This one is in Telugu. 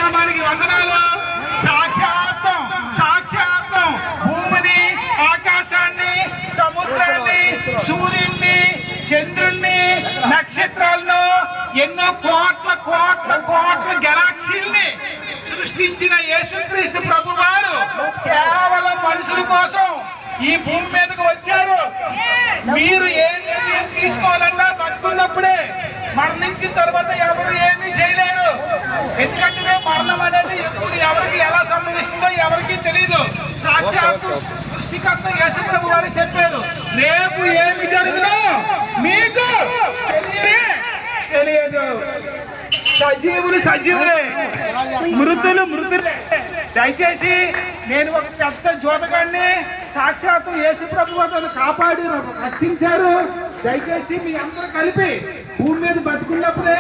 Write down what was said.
నామానికి వందనాలు. సాక్షాత్తం సాక్షాత్తం భూమిని, ఆకాశాన్ని, సముద్రాన్ని, సూర్యుడిని, చంద్రుణ్ణి, నక్షత్రాలను, ఎన్నో కోట్ల కోట్ల కోట్ల గెలాక్సీల్ని సృష్టించిన యేసుక్రీస్తు ప్రభు వారు కేవలం మనుషుల కోసం ఈ భూమి మీదకు వచ్చారు. మీరు ఏం నిర్ణయం తీసుకోవాలన్నా బతుకున్నప్పుడే, మరణించిన తర్వాత ఎవరు ఏమీ చేయలేరు. ఎందుకంటే మరణం అనేది ఎప్పుడు ఎవరికి ఎలా సంభవిస్తుందో ఎవరికి తెలియదు. సాక్షాత్ సృష్టికర్త యేసు ప్రభు వారు చెప్పారు, రేపు ఏమి జరుగుతుందో మీకు తెలియదు. సజీవులు సజీవులే, మృతులు మృతులే. దయచేసి నేను ఒక పెద్ద జోతగాన్ని, సాక్షాత్తు యేసు ప్రభు వారు కాపాడి రక్షించారు. దయచేసి మీ అందరూ కలిపి భూమి మీద బతుకున్నప్పుడే